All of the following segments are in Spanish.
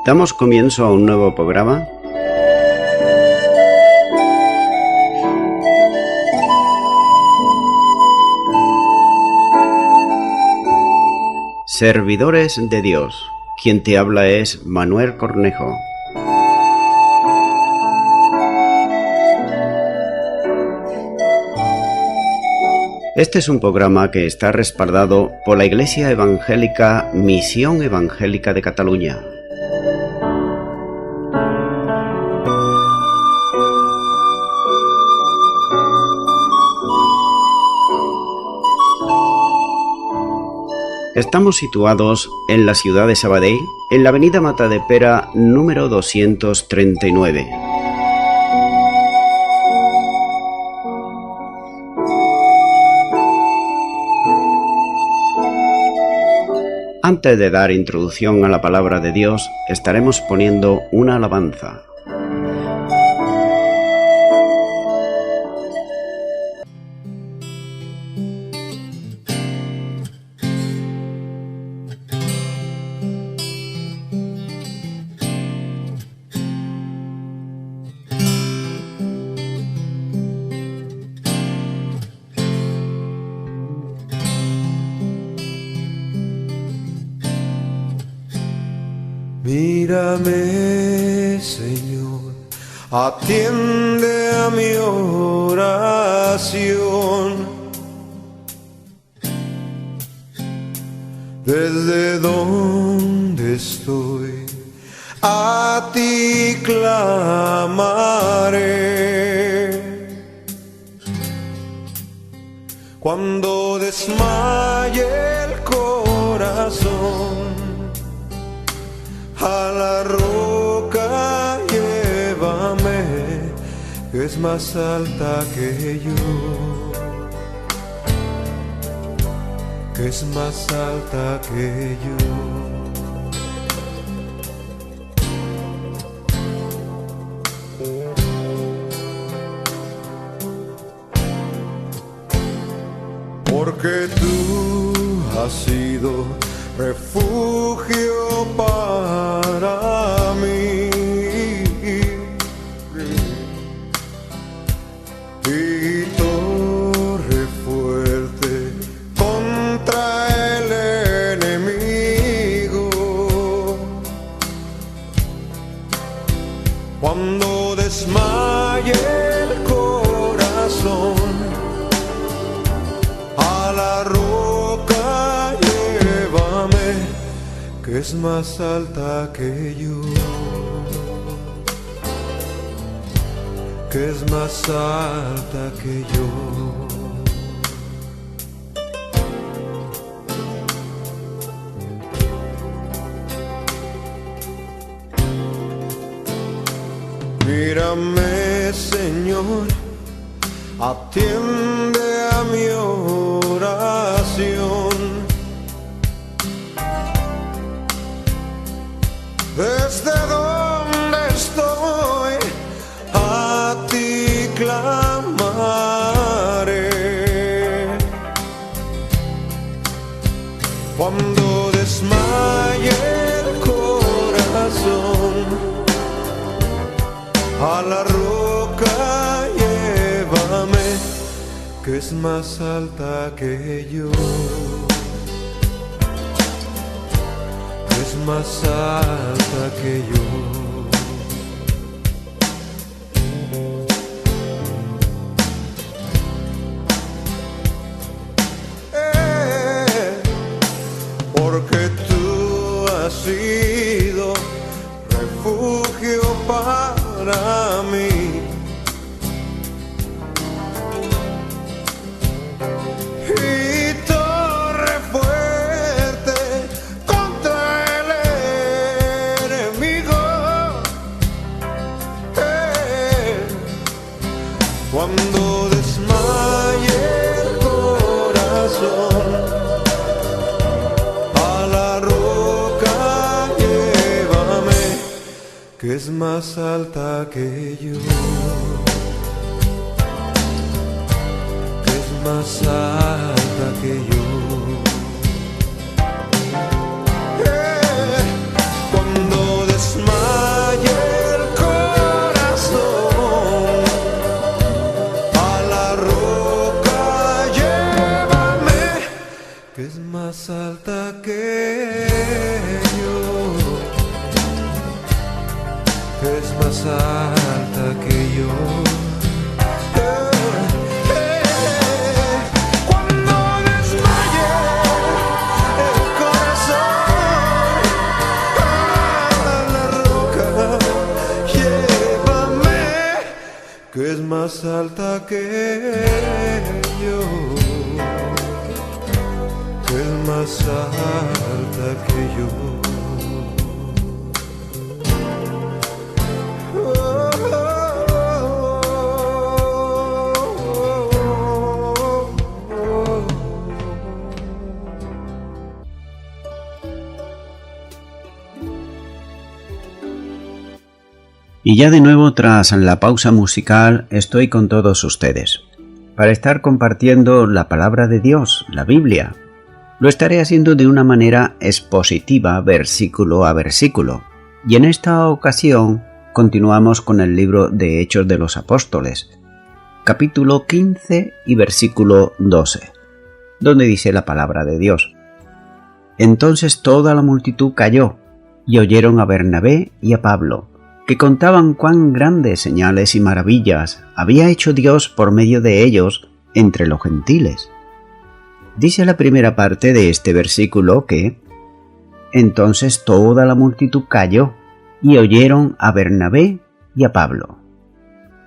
Damos comienzo a un nuevo programa. Servidores de Dios. Quien te habla es Manuel Cornejo. Este es un programa que está respaldado por la Iglesia Evangélica Misión Evangélica de Cataluña. Estamos situados en la ciudad de Sabadell, en la avenida Matadepera número 239. Antes de dar introducción a la palabra de Dios, estaremos poniendo una alabanza. Mírame, Señor, atiende a mi oración. Desde donde estoy, a ti clamaré. Cuando desmaye el corazón, a la roca llévame, que es más alta que yo, que es más alta que yo. Porque tú has sido refugio para mí y torre fuerte contra el enemigo. Cuando desmaye el corazón, a la roca llévame, que es más alta que yo, que es más alta que yo. Mírame, Señor, atiende a mi oración. Desde donde estoy, a ti clamaré. Cuando desmaye el corazón, a la roca llévame, que es más alta que yo, que es más alta que yo. Porque tú has sido refugio para mí y torre fuerte contra el enemigo. Cuando desmaye el corazón, a la roca llévame, que es más alta que yo, que es más alta que yo. Cuando desmaye que es más alta que yo, que es más alta que yo. Cuando desmaye el corazón a la roca, llévame, que es más alta que yo, que es más alta que yo. Y ya de nuevo, tras la pausa musical, estoy con todos ustedes para estar compartiendo la palabra de Dios, la Biblia. Lo estaré haciendo de una manera expositiva, versículo a versículo. Y en esta ocasión continuamos con el libro de Hechos de los Apóstoles, capítulo 15 y versículo 12, donde dice la palabra de Dios. Entonces toda la multitud calló y oyeron a Bernabé y a Pablo, que contaban cuán grandes señales y maravillas había hecho Dios por medio de ellos entre los gentiles. Dice la primera parte de este versículo que entonces toda la multitud calló y oyeron a Bernabé y a Pablo.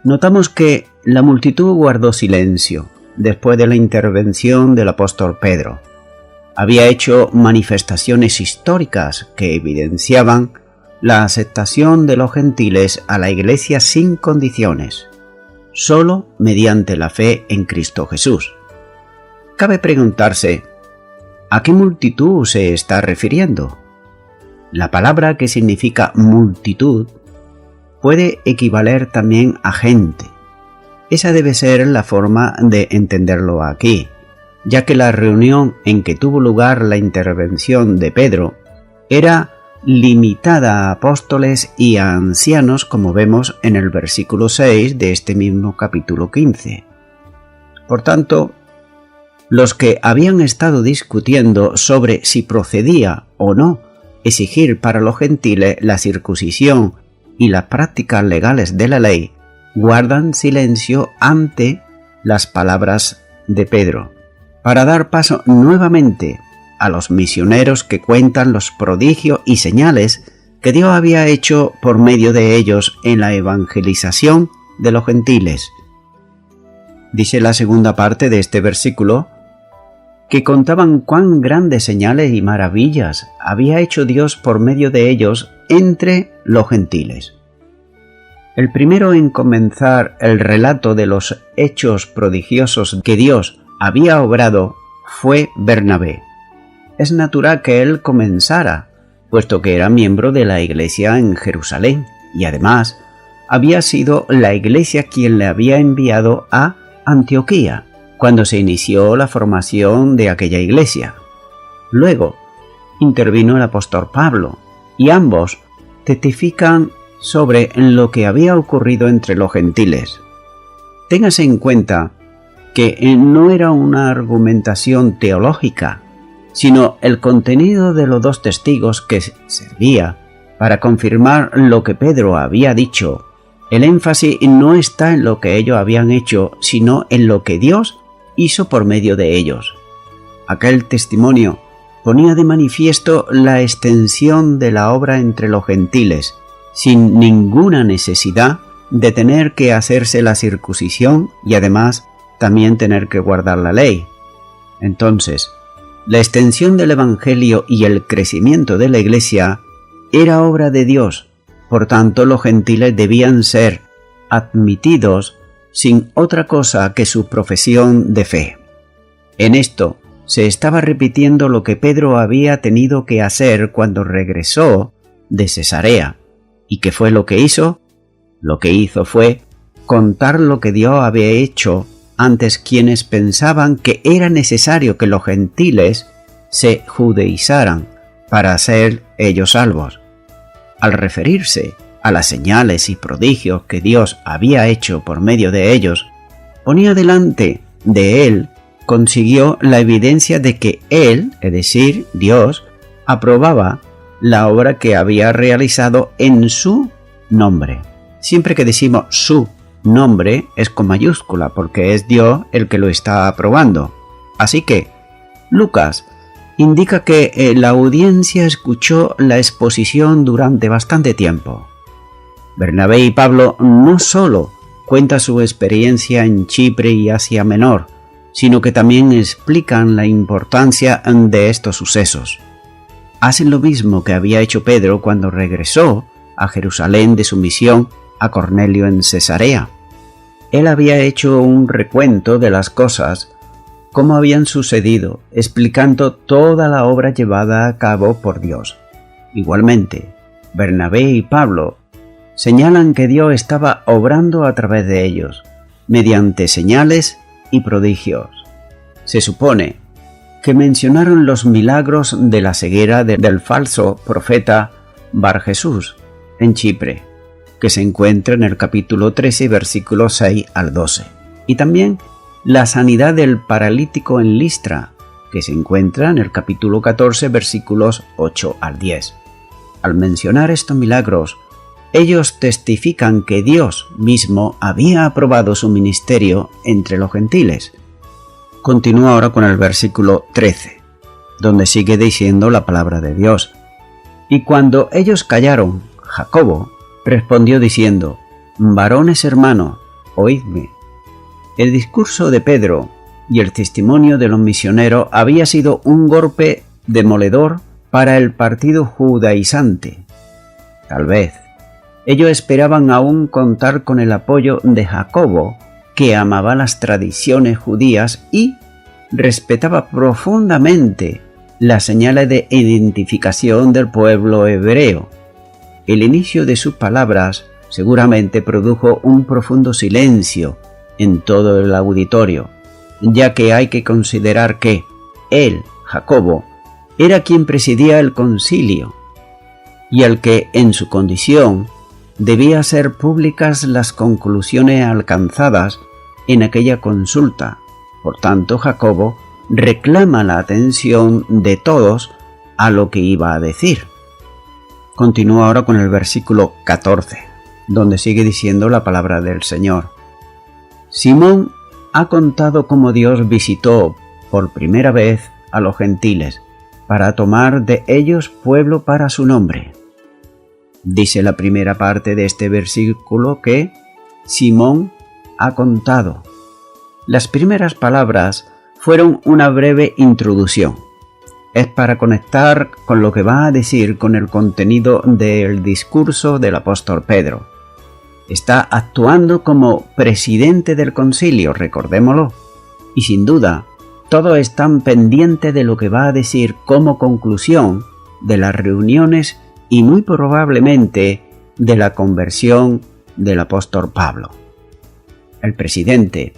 Notamos que la multitud guardó silencio después de la intervención del apóstol Pedro. Había hecho manifestaciones históricas que evidenciaban la aceptación de los gentiles a la Iglesia sin condiciones, solo mediante la fe en Cristo Jesús. Cabe preguntarse, ¿a qué multitud se está refiriendo? La palabra, que significa multitud, puede equivaler también a gente. Esa debe ser la forma de entenderlo aquí, ya que la reunión en que tuvo lugar la intervención de Pedro era limitada a apóstoles y a ancianos, como vemos en el versículo 6 de este mismo capítulo 15. Por tanto, los que habían estado discutiendo sobre si procedía o no exigir para los gentiles la circuncisión y las prácticas legales de la ley, guardan silencio ante las palabras de Pedro, para dar paso nuevamente a los misioneros que cuentan los prodigios y señales que Dios había hecho por medio de ellos en la evangelización de los gentiles. Dice la segunda parte de este versículo que contaban cuán grandes señales y maravillas había hecho Dios por medio de ellos entre los gentiles. El primero en comenzar el relato de los hechos prodigiosos que Dios había obrado fue Bernabé. Es natural que él comenzara, puesto que era miembro de la iglesia en Jerusalén y además había sido la iglesia quien le había enviado a Antioquía cuando se inició la formación de aquella iglesia. Luego intervino el apóstol Pablo y ambos testifican sobre lo que había ocurrido entre los gentiles. Téngase en cuenta que no era una argumentación teológica, sino el contenido de los dos testigos que servía para confirmar lo que Pedro había dicho. El énfasis no está en lo que ellos habían hecho, sino en lo que Dios hizo por medio de ellos. Aquel testimonio ponía de manifiesto la extensión de la obra entre los gentiles, sin ninguna necesidad de tener que hacerse la circuncisión y además también tener que guardar la ley. Entonces, la extensión del Evangelio y el crecimiento de la Iglesia era obra de Dios, por tanto los gentiles debían ser admitidos sin otra cosa que su profesión de fe. En esto se estaba repitiendo lo que Pedro había tenido que hacer cuando regresó de Cesarea. ¿Y qué fue lo que hizo? Lo que hizo fue contar lo que Dios había hecho antes quienes pensaban que era necesario que los gentiles se judaizaran para ser ellos salvos. Al referirse a las señales y prodigios que Dios había hecho por medio de ellos, ponía delante de él consiguió la evidencia de que él, es decir, Dios, aprobaba la obra que había realizado en su nombre. Siempre que decimos su nombre es con mayúscula porque es Dios el que lo está aprobando. Así que Lucas indica que la audiencia escuchó la exposición durante bastante tiempo. Bernabé y Pablo no solo cuentan su experiencia en Chipre y Asia Menor, sino que también explican la importancia de estos sucesos. Hacen lo mismo que había hecho Pedro cuando regresó a Jerusalén de su misión a Cornelio en Cesarea. Él había hecho un recuento de las cosas como habían sucedido, explicando toda la obra llevada a cabo por Dios. Igualmente, Bernabé y Pablo señalan que Dios estaba obrando a través de ellos, mediante señales y prodigios. Se supone que mencionaron los milagros de la ceguera del falso profeta Bar Jesús en Chipre, que se encuentra en el capítulo 13, versículos 6 al 12, y también la sanidad del paralítico en Listra, que se encuentra en el capítulo 14, versículos 8 al 10. Al mencionar estos milagros, ellos testifican que Dios mismo había aprobado su ministerio entre los gentiles. Continúa ahora con el versículo 13, donde sigue diciendo la palabra de Dios. Y cuando ellos callaron, Jacobo respondió diciendo: varones hermanos, oídme. El discurso de Pedro y el testimonio de los misioneros había sido un golpe demoledor para el partido judaizante. Tal vez ellos esperaban aún contar con el apoyo de Jacobo, que amaba las tradiciones judías y respetaba profundamente las señales de identificación del pueblo hebreo. El inicio de sus palabras seguramente produjo un profundo silencio en todo el auditorio, ya que hay que considerar que él, Jacobo, era quien presidía el concilio y al que en su condición debía hacer públicas las conclusiones alcanzadas en aquella consulta. Por tanto, Jacobo reclama la atención de todos a lo que iba a decir. Continúa ahora con el versículo 14, donde sigue diciendo la palabra del Señor. Simón ha contado cómo Dios visitó por primera vez a los gentiles para tomar de ellos pueblo para su nombre. Dice la primera parte de este versículo que Simón ha contado. Las primeras palabras fueron una breve introducción. Es para conectar con lo que va a decir con el contenido del discurso del apóstol Pedro. Está actuando como presidente del concilio, recordémoslo, y sin duda todos están pendientes de lo que va a decir como conclusión de las reuniones y muy probablemente de la conversión del apóstol Pablo. El presidente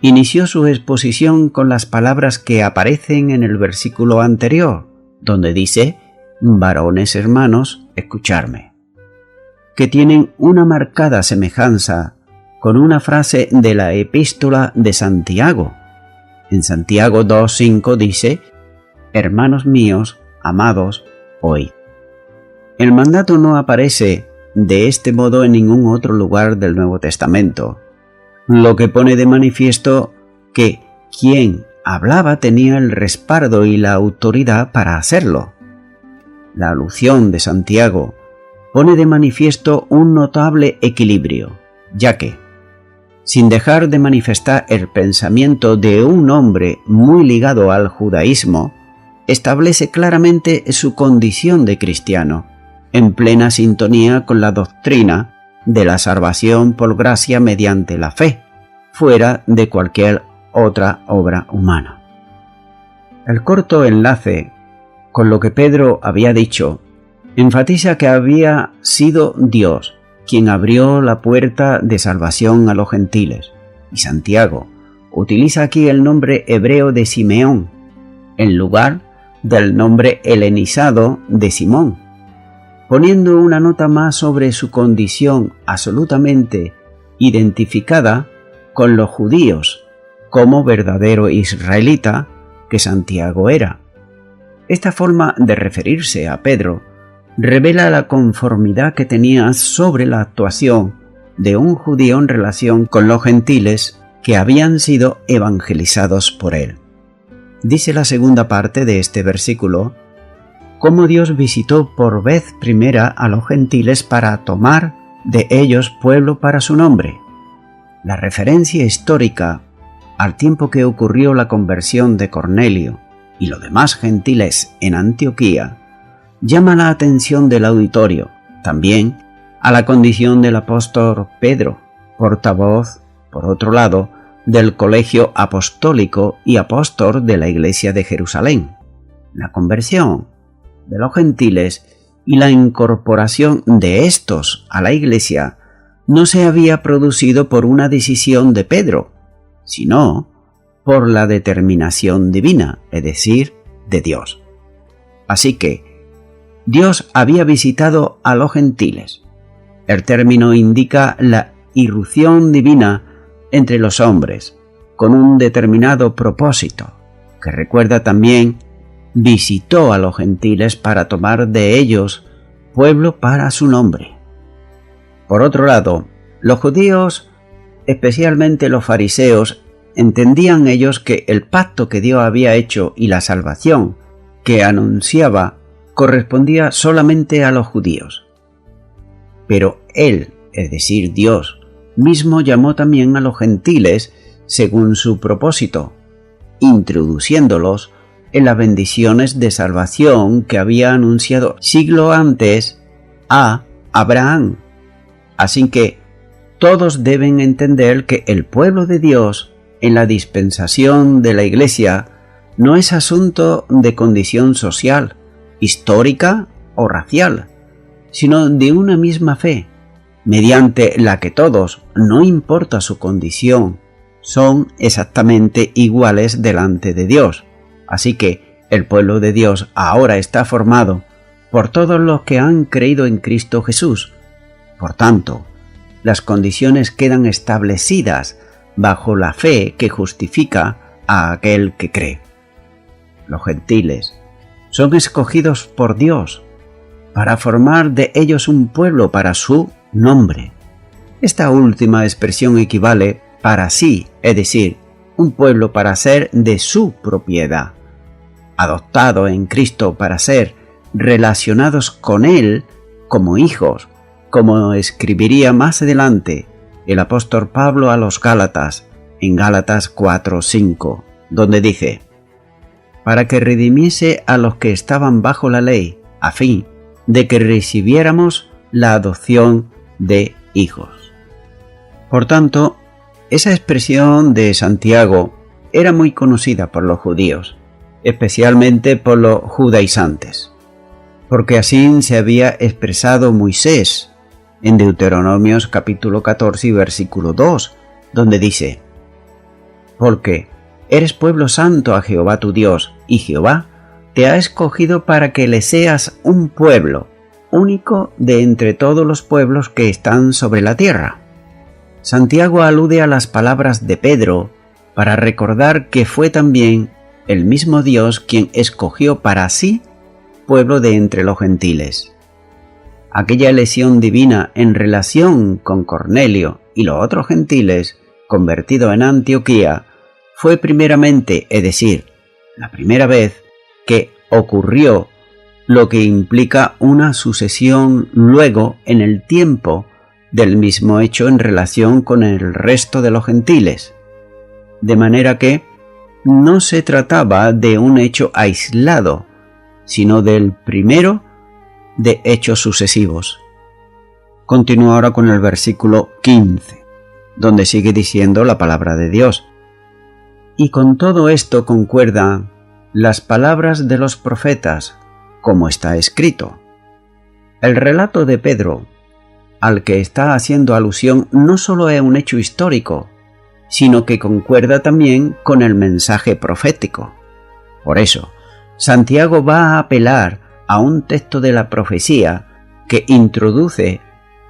inició su exposición con las palabras que aparecen en el versículo anterior, donde dice: varones hermanos, escucharme, que tienen una marcada semejanza con una frase de la epístola de Santiago. En Santiago 2:5 dice: hermanos míos, amados, oíd. El mandato no aparece de este modo en ningún otro lugar del Nuevo Testamento, lo que pone de manifiesto que quien hablaba tenía el respaldo y la autoridad para hacerlo. La alusión de Santiago pone de manifiesto un notable equilibrio, ya que, sin dejar de manifestar el pensamiento de un hombre muy ligado al judaísmo, establece claramente su condición de cristiano, en plena sintonía con la doctrina de la salvación por gracia mediante la fe, fuera de cualquier otra obra humana. El corto enlace con lo que Pedro había dicho enfatiza que había sido Dios quien abrió la puerta de salvación a los gentiles, y Santiago utiliza aquí el nombre hebreo de Simeón en lugar del nombre helenizado de Simón, poniendo una nota más sobre su condición absolutamente identificada con los judíos, como verdadero israelita que Santiago era. Esta forma de referirse a Pedro revela la conformidad que tenía sobre la actuación de un judío en relación con los gentiles que habían sido evangelizados por él. Dice la segunda parte de este versículo, cómo Dios visitó por vez primera a los gentiles para tomar de ellos pueblo para su nombre. La referencia histórica al tiempo que ocurrió la conversión de Cornelio y los demás gentiles en Antioquía llama la atención del auditorio, también a la condición del apóstol Pedro, portavoz, por otro lado, del colegio apostólico y apóstol de la Iglesia de Jerusalén. La conversión de los gentiles y la incorporación de estos a la Iglesia no se había producido por una decisión de Pedro, sino por la determinación divina, es decir, de Dios. Así que Dios había visitado a los gentiles. El término indica la irrupción divina entre los hombres, con un determinado propósito, que recuerda también visitó a los gentiles para tomar de ellos pueblo para su nombre. Por otro lado, los judíos, especialmente los fariseos, entendían ellos que el pacto que Dios había hecho y la salvación que anunciaba correspondía solamente a los judíos. Pero Él, es decir, Dios, mismo llamó también a los gentiles según su propósito, introduciéndolos en las bendiciones de salvación que había anunciado siglo antes a Abraham. Así que todos deben entender que el pueblo de Dios en la dispensación de la Iglesia no es asunto de condición social, histórica o racial, sino de una misma fe, mediante la que todos, no importa su condición, son exactamente iguales delante de Dios. Así que el pueblo de Dios ahora está formado por todos los que han creído en Cristo Jesús. Por tanto, las condiciones quedan establecidas bajo la fe que justifica a aquel que cree. Los gentiles son escogidos por Dios para formar de ellos un pueblo para su nombre. Esta última expresión equivale para sí, es decir, un pueblo para ser de su propiedad, adoptado en Cristo para ser relacionados con Él como hijos, como escribiría más adelante el apóstol Pablo a los Gálatas, en Gálatas 4:5, donde dice, para que redimiese a los que estaban bajo la ley, a fin de que recibiéramos la adopción de hijos. Por tanto, esa expresión de Santiago era muy conocida por los judíos, especialmente por los judaizantes, porque así se había expresado Moisés en Deuteronomios capítulo 14 y versículo 2, donde dice, porque eres pueblo santo a Jehová tu Dios, y Jehová te ha escogido para que le seas un pueblo único de entre todos los pueblos que están sobre la tierra. Santiago alude a las palabras de Pedro para recordar que fue también el mismo Dios quien escogió para sí pueblo de entre los gentiles. Aquella elección divina en relación con Cornelio y los otros gentiles convertidos en Antioquía fue primeramente, es decir, la primera vez que ocurrió, lo que implica una sucesión luego en el tiempo del mismo hecho en relación con el resto de los gentiles, de manera que no se trataba de un hecho aislado, sino del primero de hechos sucesivos. Continúo ahora con el versículo 15, donde sigue diciendo la palabra de Dios. Y con todo esto concuerdan las palabras de los profetas, como está escrito. El relato de Pedro, al que está haciendo alusión, no solo es un hecho histórico, sino que concuerda también con el mensaje profético. Por eso, Santiago va a apelar a un texto de la profecía que introduce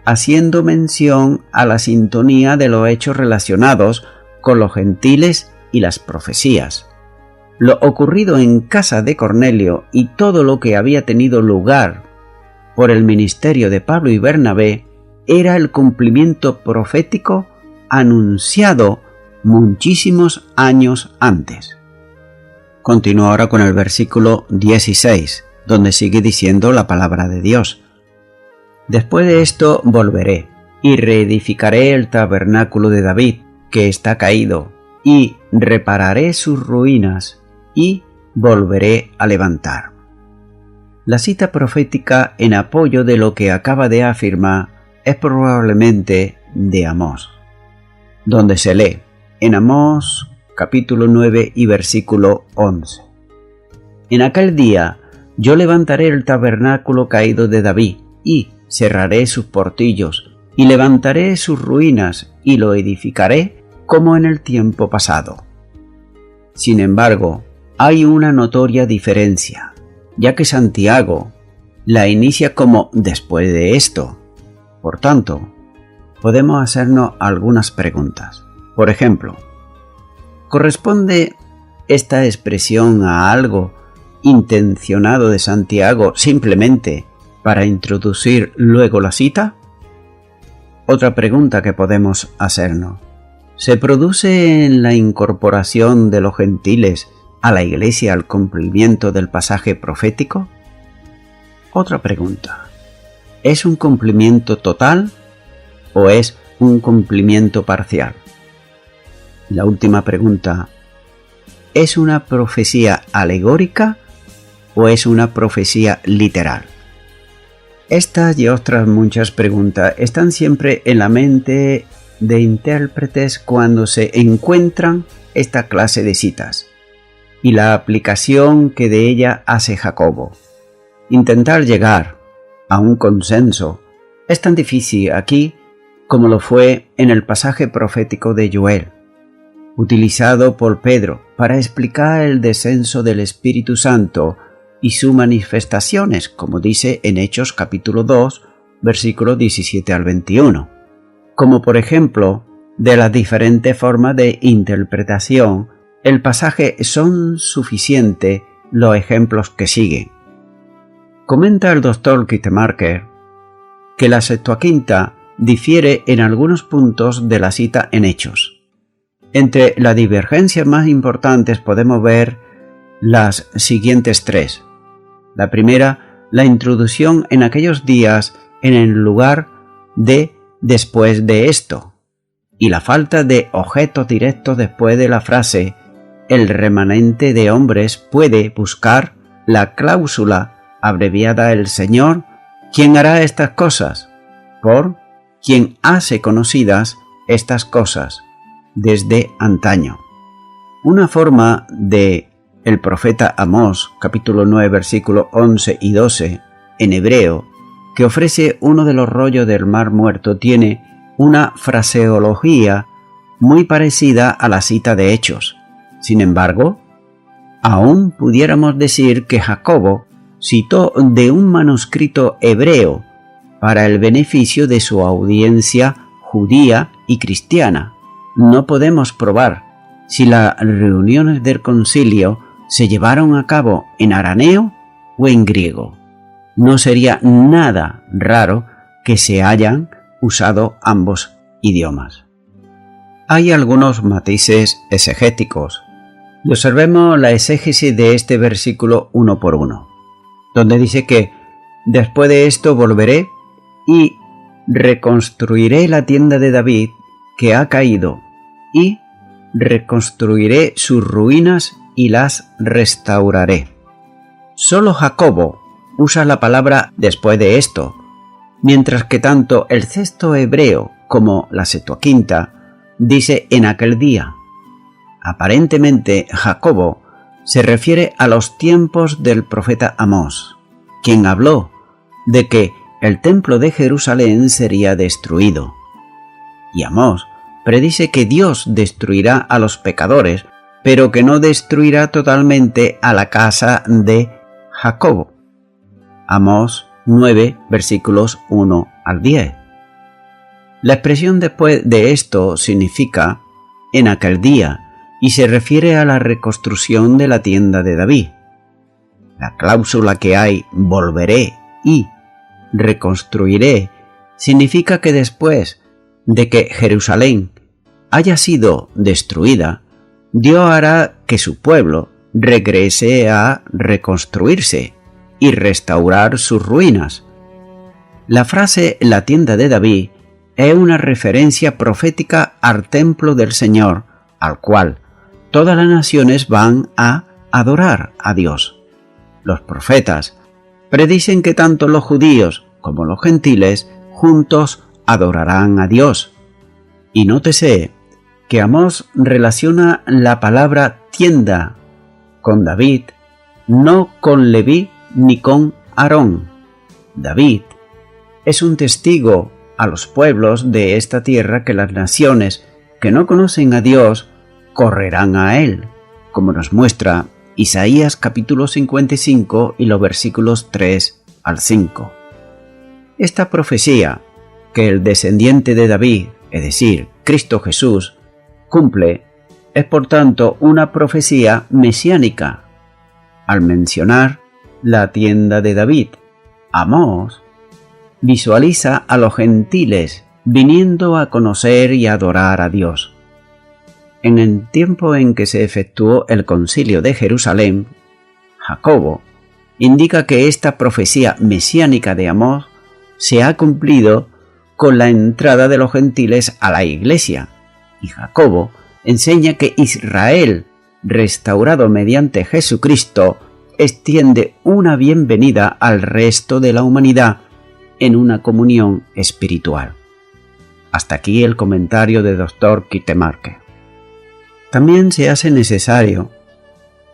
haciendo mención a la sintonía de los hechos relacionados con los gentiles y las profecías. Lo ocurrido en casa de Cornelio y todo lo que había tenido lugar por el ministerio de Pablo y Bernabé era el cumplimiento profético anunciado muchísimos años antes. Continúo ahora con el versículo 16, donde sigue diciendo la palabra de Dios. Después de esto volveré y reedificaré el tabernáculo de David, que está caído, y repararé sus ruinas y volveré a levantar. La cita profética en apoyo de lo que acaba de afirmar es probablemente de Amós, donde se lee en Amós capítulo 9 y versículo 11. En aquel día yo levantaré el tabernáculo caído de David y cerraré sus portillos y levantaré sus ruinas y lo edificaré como en el tiempo pasado. Sin embargo, hay una notoria diferencia, ya que Santiago la inicia como después de esto. Por tanto, podemos hacernos algunas preguntas. Por ejemplo, ¿corresponde esta expresión a algo intencionado de Santiago simplemente para introducir luego la cita? Otra pregunta que podemos hacernos: ¿se produce en la incorporación de los gentiles a la Iglesia al cumplimiento del pasaje profético? Otra pregunta: ¿es un cumplimiento total o es un cumplimiento parcial? La última pregunta: ¿es una profecía alegórica o es una profecía literal? Estas y otras muchas preguntas están siempre en la mente de intérpretes cuando se encuentran esta clase de citas, y la aplicación que de ella hace Jacobo. Intentar llegar a un consenso es tan difícil aquí como lo fue en el pasaje profético de Joel, utilizado por Pedro para explicar el descenso del Espíritu Santo y sus manifestaciones, como dice en Hechos capítulo 2, versículos 17 al 21, como por ejemplo de las diferentes formas de interpretación. El pasaje son suficientes los ejemplos que siguen. Comenta el Dr. Kittemarker que la Septuaginta difiere en algunos puntos de la cita en Hechos. Entre las divergencias más importantes podemos ver las siguientes tres. La primera, la introducción en aquellos días en el lugar de después de esto, y la falta de objetos directos después de la frase el remanente de hombres puede buscar la cláusula abreviada el Señor, ¿quién hará estas cosas? Por quien hace conocidas estas cosas desde antaño. Una forma de el profeta Amós, capítulo 9, versículos 11 y 12, en hebreo, que ofrece uno de los rollos del Mar Muerto, tiene una fraseología muy parecida a la cita de Hechos. Sin embargo, aún pudiéramos decir que Jacobo citó de un manuscrito hebreo para el beneficio de su audiencia judía y cristiana. No podemos probar si las reuniones del concilio se llevaron a cabo en arameo o en griego. No sería nada raro que se hayan usado ambos idiomas. Hay algunos matices exegéticos y observemos la exégesis de este versículo uno por uno, donde dice que después de esto volveré y reconstruiré la tienda de David que ha caído y reconstruiré sus ruinas y las restauraré. Solo Jacobo usa la palabra después de esto, mientras que tanto el texto hebreo como la Septuaginta dice en aquel día. Aparentemente Jacobo se refiere a los tiempos del profeta Amós, quien habló de que el templo de Jerusalén sería destruido. Y Amós predice que Dios destruirá a los pecadores, pero que no destruirá totalmente a la casa de Jacobo. Amós 9, versículos 1 al 10. La expresión después de esto significa en aquel día, y se refiere a la reconstrucción de la tienda de David. La cláusula que hay volveré y reconstruiré significa que después de que Jerusalén haya sido destruida, Dios hará que su pueblo regrese a reconstruirse y restaurar sus ruinas. La frase la tienda de David es una referencia profética al templo del Señor, al cual todas las naciones van a adorar a Dios. Los profetas predicen que tanto los judíos como los gentiles juntos adorarán a Dios. Y nótese que Amós relaciona la palabra tienda con David, no con Leví ni con Aarón. David es un testigo a los pueblos de esta tierra que las naciones que no conocen a Dios correrán a Él, como nos muestra Isaías capítulo 55 y los versículos 3 al 5. Esta profecía, que el descendiente de David, es decir, Cristo Jesús, cumple, es por tanto una profecía mesiánica. Al mencionar la tienda de David, Amós visualiza a los gentiles viniendo a conocer y adorar a Dios. En el tiempo en que se efectuó el concilio de Jerusalén, Jacobo indica que esta profecía mesiánica de Amós se ha cumplido con la entrada de los gentiles a la iglesia, y Jacobo enseña que Israel, restaurado mediante Jesucristo, extiende una bienvenida al resto de la humanidad en una comunión espiritual. Hasta aquí el comentario de Dr. Quitemarque. También se hace necesario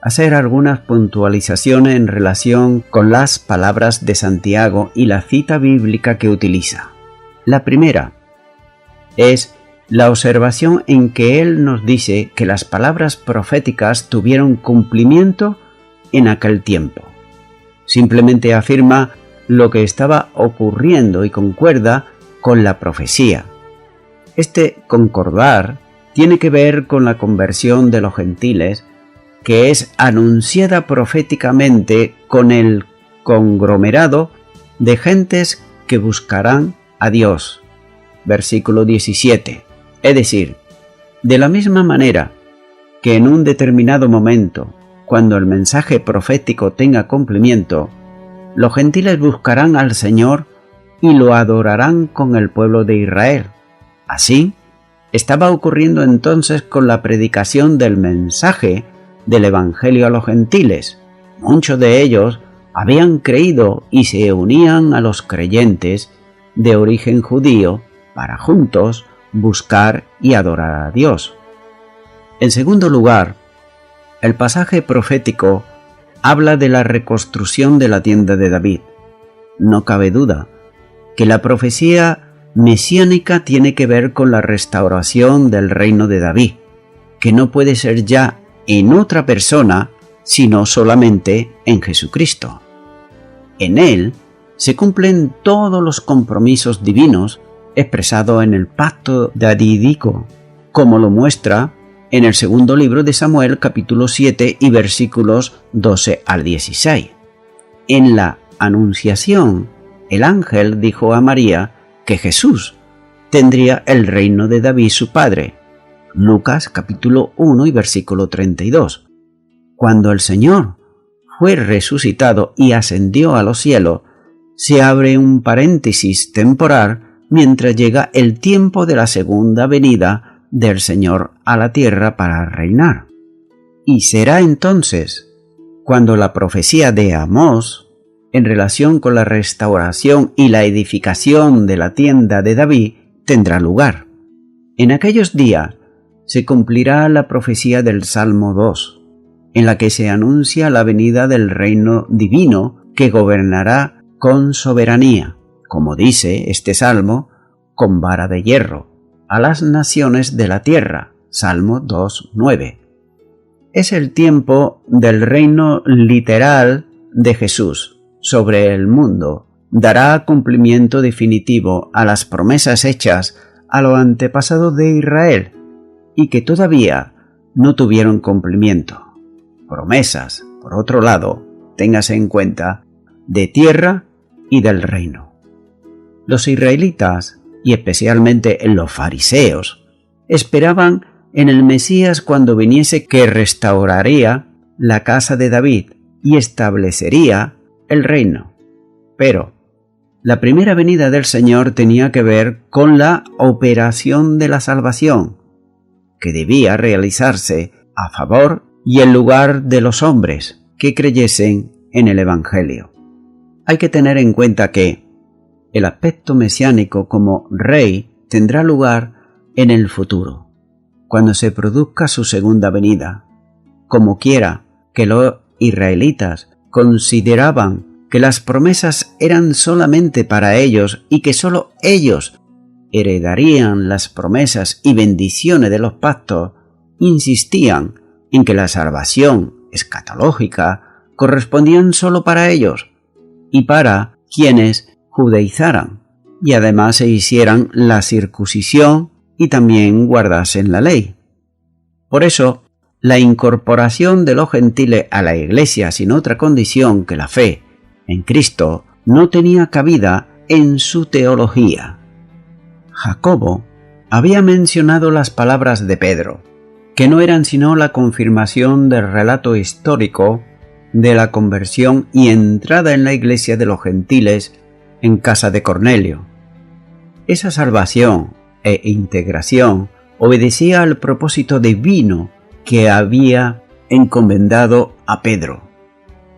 hacer algunas puntualizaciones en relación con las palabras de Santiago y la cita bíblica que utiliza. La primera es la observación en que él nos dice que las palabras proféticas tuvieron cumplimiento en aquel tiempo. Simplemente afirma lo que estaba ocurriendo y concuerda con la profecía. Este concordar tiene que ver con la conversión de los gentiles, que es anunciada proféticamente con el conglomerado de gentes que buscarán a Dios. Versículo 17. Es decir, de la misma manera que en un determinado momento, cuando el mensaje profético tenga cumplimiento, los gentiles buscarán al Señor y lo adorarán con el pueblo de Israel. Así, estaba ocurriendo entonces con la predicación del mensaje del Evangelio a los gentiles. Muchos de ellos habían creído y se unían a los creyentes de origen judío para juntos buscar y adorar a Dios. En segundo lugar, el pasaje profético habla de la reconstrucción de la tienda de David. No cabe duda que la profecía mesiánica tiene que ver con la restauración del reino de David, que no puede ser ya en otra persona, sino solamente en Jesucristo. En Él se cumplen todos los compromisos divinos expresados en el pacto davídico, como lo muestra en el segundo libro de Samuel, capítulo 7 y versículos 12 al 16. En la Anunciación, el ángel dijo a María que Jesús tendría el reino de David su padre. Lucas capítulo 1 y versículo 32. Cuando el Señor fue resucitado y ascendió a los cielos, se abre un paréntesis temporal mientras llega el tiempo de la segunda venida del Señor a la tierra para reinar. Y será entonces cuando la profecía de Amós, en relación con la restauración y la edificación de la tienda de David, tendrá lugar. En aquellos días se cumplirá la profecía del Salmo 2, en la que se anuncia la venida del reino divino que gobernará con soberanía, como dice este salmo, con vara de hierro, a las naciones de la tierra. Salmo 2:9. Es el tiempo del reino literal de Jesús sobre el mundo. Dará cumplimiento definitivo a las promesas hechas a los antepasados de Israel y que todavía no tuvieron cumplimiento. Promesas, por otro lado, téngase en cuenta, de tierra y del reino. Los israelitas, y especialmente los fariseos, esperaban en el Mesías cuando viniese que restauraría la casa de David y establecería el reino. Pero la primera venida del Señor tenía que ver con la operación de la salvación, que debía realizarse a favor y en lugar de los hombres que creyesen en el Evangelio. Hay que tener en cuenta que el aspecto mesiánico como rey tendrá lugar en el futuro, cuando se produzca su segunda venida. Como quiera que los israelitas consideraban que las promesas eran solamente para ellos y que sólo ellos heredarían las promesas y bendiciones de los pactos, insistían en que la salvación escatológica correspondían sólo para ellos y para quienes judaizaran y además se hicieran la circuncisión y también guardasen la ley. Por eso, la incorporación de los gentiles a la Iglesia sin otra condición que la fe en Cristo no tenía cabida en su teología. Jacobo había mencionado las palabras de Pedro, que no eran sino la confirmación del relato histórico de la conversión y entrada en la Iglesia de los gentiles en casa de Cornelio. Esa salvación e integración obedecía al propósito divino que había encomendado a Pedro,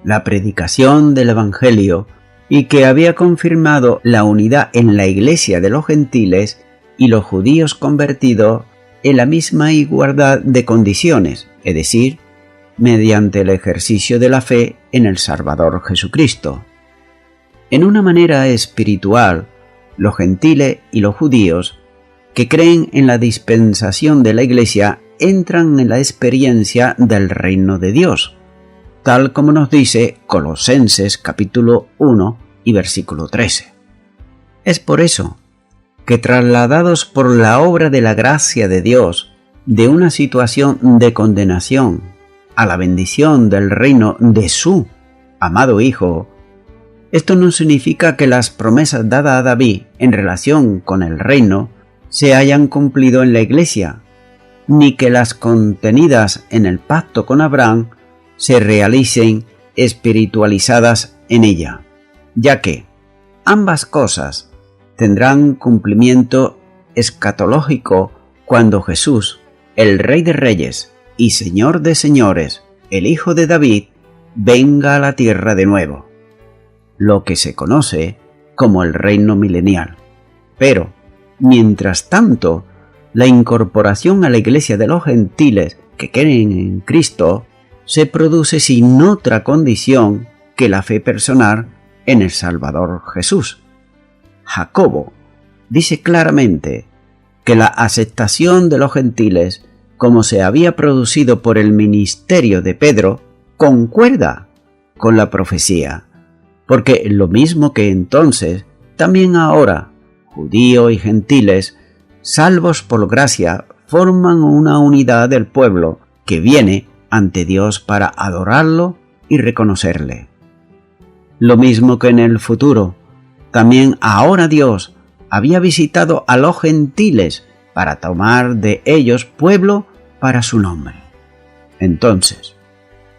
la predicación del Evangelio, y que había confirmado la unidad en la Iglesia de los gentiles y los judíos convertidos en la misma igualdad de condiciones, es decir, mediante el ejercicio de la fe en el Salvador Jesucristo. En una manera espiritual, los gentiles y los judíos que creen en la dispensación de la Iglesia entran en la experiencia del reino de Dios, tal como nos dice Colosenses capítulo 1 y versículo 13. Es por eso que trasladados por la obra de la gracia de Dios de una situación de condenación a la bendición del reino de su amado Hijo, esto no significa que las promesas dadas a David en relación con el reino se hayan cumplido en la Iglesia, ni que las contenidas en el pacto con Abraham se realicen espiritualizadas en ella, ya que ambas cosas tendrán cumplimiento escatológico cuando Jesús, el Rey de Reyes y Señor de Señores, el Hijo de David, venga a la tierra de nuevo, lo que se conoce como el reino milenial. Pero, mientras tanto, la incorporación a la Iglesia de los gentiles que creen en Cristo se produce sin otra condición que la fe personal en el Salvador Jesús. Jacobo dice claramente que la aceptación de los gentiles, como se había producido por el ministerio de Pedro, concuerda con la profecía, porque lo mismo que entonces, también ahora, judíos y gentiles, salvos por gracia, forman una unidad del pueblo que viene ante Dios para adorarlo y reconocerle. Lo mismo que en el futuro, también ahora Dios había visitado a los gentiles para tomar de ellos pueblo para su nombre. Entonces,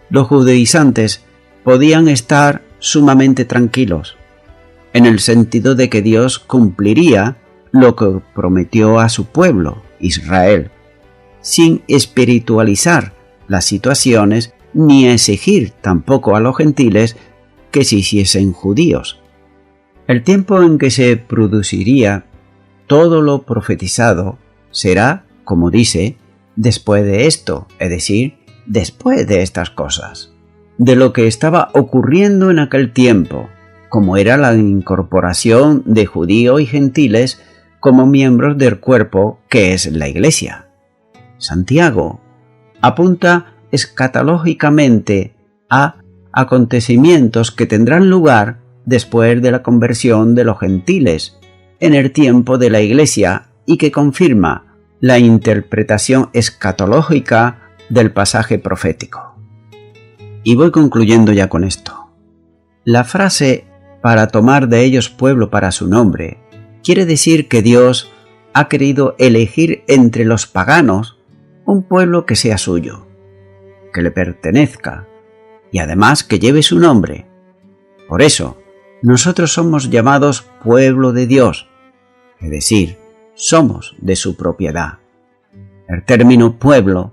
los judaizantes podían estar sumamente tranquilos, en el sentido de que Dios cumpliría lo que prometió a su pueblo, Israel, sin espiritualizar las situaciones ni exigir tampoco a los gentiles que se hiciesen judíos. El tiempo en que se produciría todo lo profetizado será, como dice, después de esto, es decir, después de estas cosas, de lo que estaba ocurriendo en aquel tiempo, como era la incorporación de judíos y gentiles como miembros del cuerpo que es la Iglesia. Santiago apunta escatológicamente a acontecimientos que tendrán lugar después de la conversión de los gentiles en el tiempo de la Iglesia y que confirma la interpretación escatológica del pasaje profético. Y voy concluyendo ya con esto. La frase para tomar de ellos pueblo para su nombre quiere decir que Dios ha querido elegir entre los paganos un pueblo que sea suyo, que le pertenezca y además que lleve su nombre. Por eso, nosotros somos llamados pueblo de Dios, es decir, somos de su propiedad. El término pueblo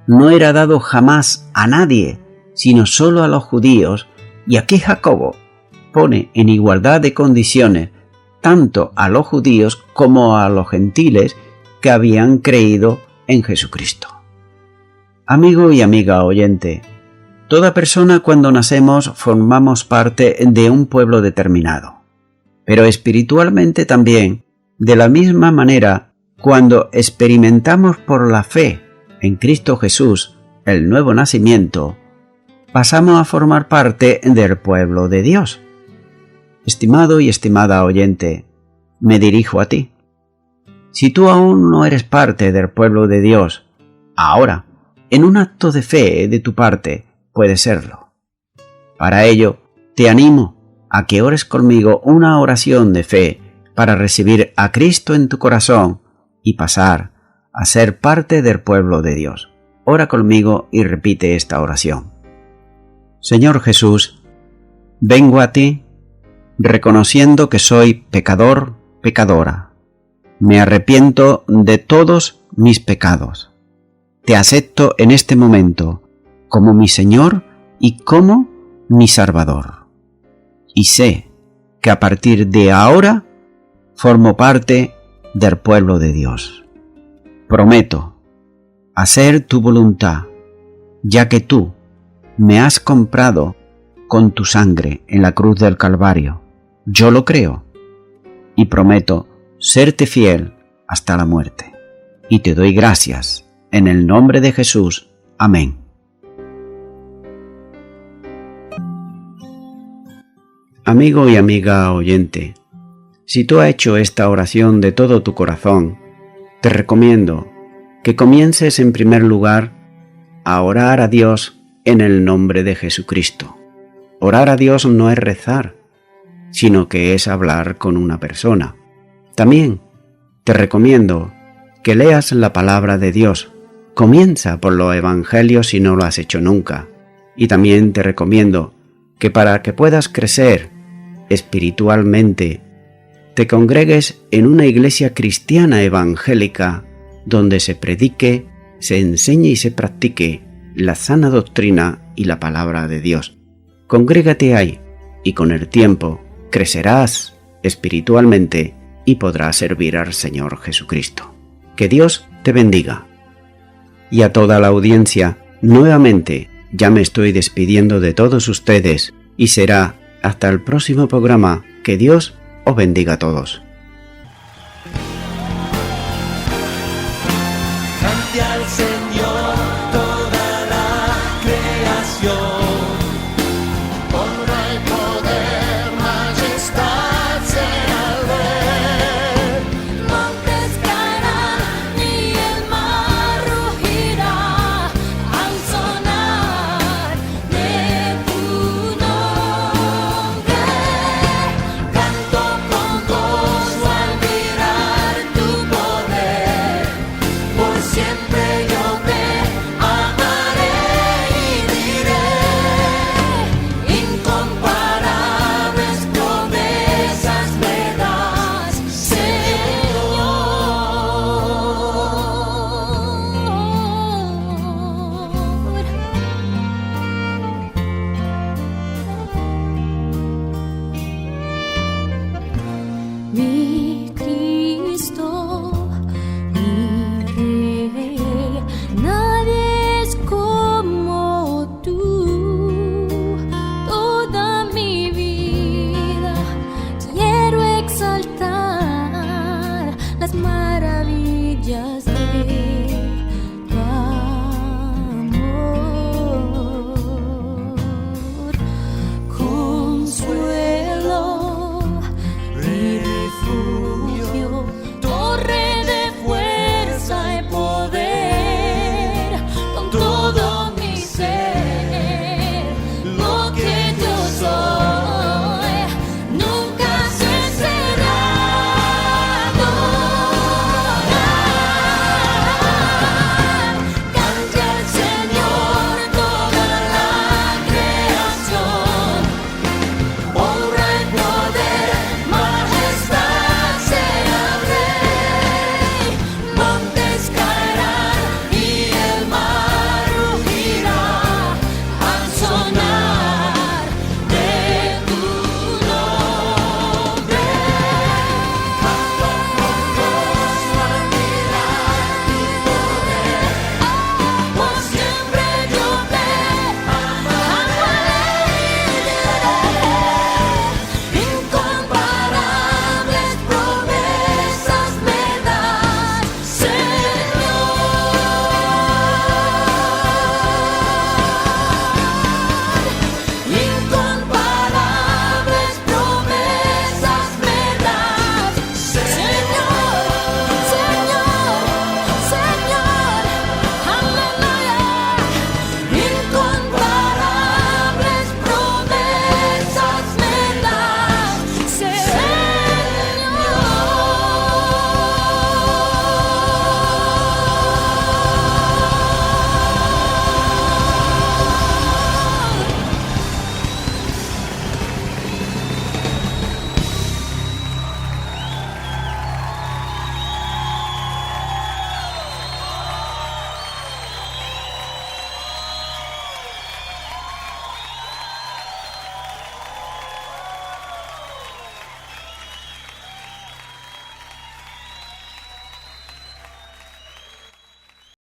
no era dado jamás a nadie, sino solo a los judíos, y aquí Jacobo pone en igualdad de condiciones tanto a los judíos como a los gentiles que habían creído en Jesucristo. Amigo y amiga oyente, toda persona cuando nacemos formamos parte de un pueblo determinado, pero espiritualmente también, de la misma manera, cuando experimentamos por la fe en Cristo Jesús el nuevo nacimiento, pasamos a formar parte del pueblo de Dios. Estimado y estimada oyente, me dirijo a ti. Si tú aún no eres parte del pueblo de Dios, ahora, en un acto de fe de tu parte, puedes serlo. Para ello, te animo a que ores conmigo una oración de fe para recibir a Cristo en tu corazón y pasar a ser parte del pueblo de Dios. Ora conmigo y repite esta oración. Señor Jesús, vengo a ti reconociendo que soy pecador, pecadora. Me arrepiento de todos mis pecados. Te acepto en este momento como mi Señor y como mi Salvador. Y sé que a partir de ahora formo parte del pueblo de Dios. Prometo hacer tu voluntad, ya que tú me has comprado con tu sangre en la cruz del Calvario. Yo lo creo y prometo serte fiel hasta la muerte. Y te doy gracias en el nombre de Jesús. Amén. Amigo y amiga oyente, si tú has hecho esta oración de todo tu corazón, te recomiendo que comiences en primer lugar a orar a Dios en el nombre de Jesucristo. Orar a Dios no es rezar, sino que es hablar con una persona. También te recomiendo que leas la palabra de Dios. Comienza por los evangelios si no lo has hecho nunca. Y también te recomiendo que para que puedas crecer espiritualmente, te congregues en una iglesia cristiana evangélica donde se predique, se enseñe y se practique la sana doctrina y la palabra de Dios. Congrégate ahí y con el tiempo crecerás espiritualmente y podrás servir al Señor Jesucristo. Que Dios te bendiga. Y a toda la audiencia, nuevamente, ya me estoy despidiendo de todos ustedes y será hasta el próximo programa. Que Dios os bendiga a todos.